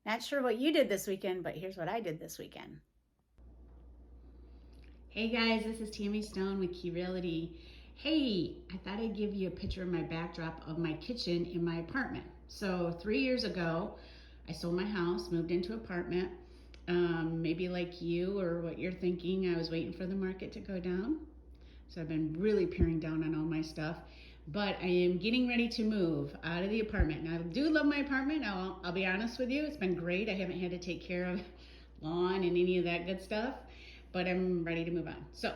Not sure what you did this weekend, but here's what I did this weekend. Hey guys, this is Tammy Stone with Key Realty. Hey, I thought I'd give you a picture of my backdrop of my kitchen in my apartment. So 3 years ago, I sold my house, moved into an apartment. Maybe like you or what you're thinking, I was waiting for the market to go down. So I've been really paring down on all my stuff. But I am getting ready to move out of the apartment. Now, I do love my apartment. I'll be honest with you. It's been great. I haven't had to take care of lawn and any of that good stuff. But I'm ready to move on. So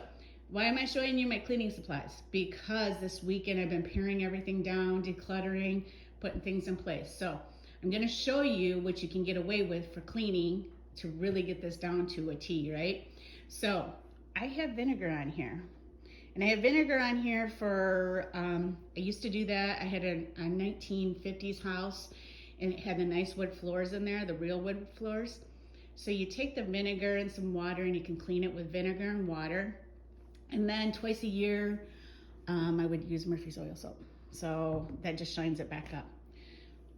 why am I showing you my cleaning supplies? Because this weekend I've been paring everything down, decluttering, putting things in place. So I'm going to show you what you can get away with for cleaning to really get this down to a T, right? So I have vinegar on here. And I have vinegar on here for, I used to do that. I had a 1950s house and it had the nice wood floors in there, the real wood floors. So you take the vinegar and some water and you can clean it with vinegar and water. And then twice a year, I would use Murphy's oil soap. So that just shines it back up.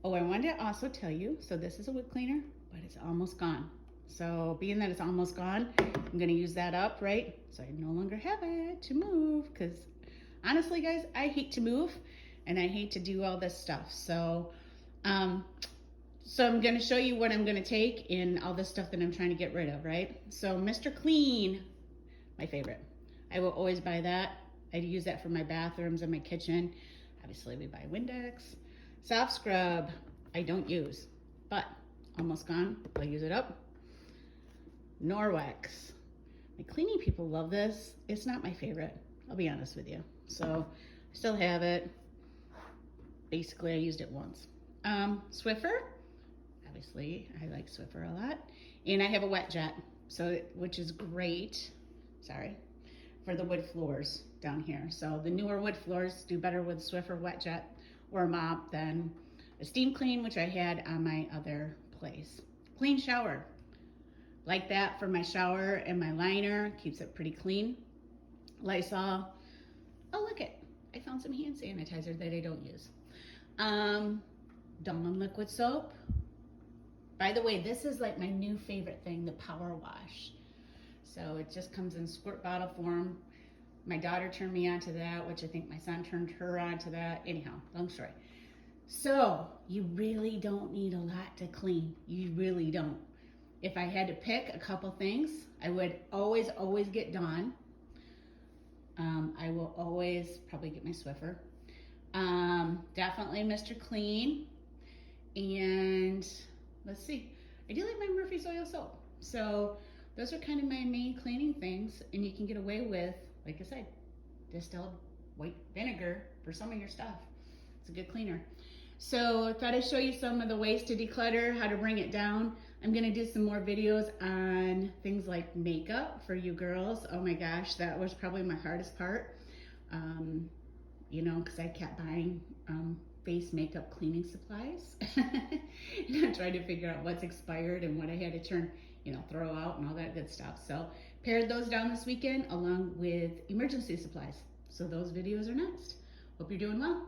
Oh, I wanted to also tell you, so this is a wood cleaner, but it's almost gone. So being that it's almost gone, I'm gonna use that up, right? So I no longer have it to move, because honestly guys, I hate to move and I hate to do all this stuff. So I'm gonna show you what I'm gonna take and all this stuff that I'm trying to get rid of, right? So Mr. Clean, my favorite. I will always buy that. I use that for my bathrooms and my kitchen. Obviously we buy Windex. Soft Scrub, I don't use, but almost gone, I'll use it up. Norwex. My cleaning people love this. It's not my favorite, I'll be honest with you. So I still have it. Basically, I used it once. Swiffer, obviously I like Swiffer a lot. And I have a wet jet, so which is great, sorry, for the wood floors down here. So the newer wood floors do better with Swiffer wet jet or a mop than a steam clean, which I had on my other place. Clean shower. Like that for my shower and my liner, keeps it pretty clean. Lysol. Oh, look it. I found some hand sanitizer that I don't use. Dawn liquid soap. By the way, this is like my new favorite thing, the power wash. So it just comes in squirt bottle form. My daughter turned me on to that, which I think my son turned her on to that. Anyhow, long story. So you really don't need a lot to clean. You really don't. If I had to pick a couple things, I would always get Dawn. I will always probably get my Swiffer. Definitely Mr. Clean. And let's see, I do like my Murphy's oil soap. So those are kind of my main cleaning things, and you can get away with, like I said, distilled white vinegar for some of your stuff. It's a good cleaner. So I thought I'd show you some of the ways to declutter, how to bring it down. I'm gonna do some more videos on things like makeup for you girls. Oh my gosh, that was probably my hardest part. You know, because I kept buying face makeup cleaning supplies. And I'm trying to figure out what's expired and what I had to turn, you know, throw out and all that good stuff. So pared those down this weekend along with emergency supplies. So those videos are next. Hope you're doing well.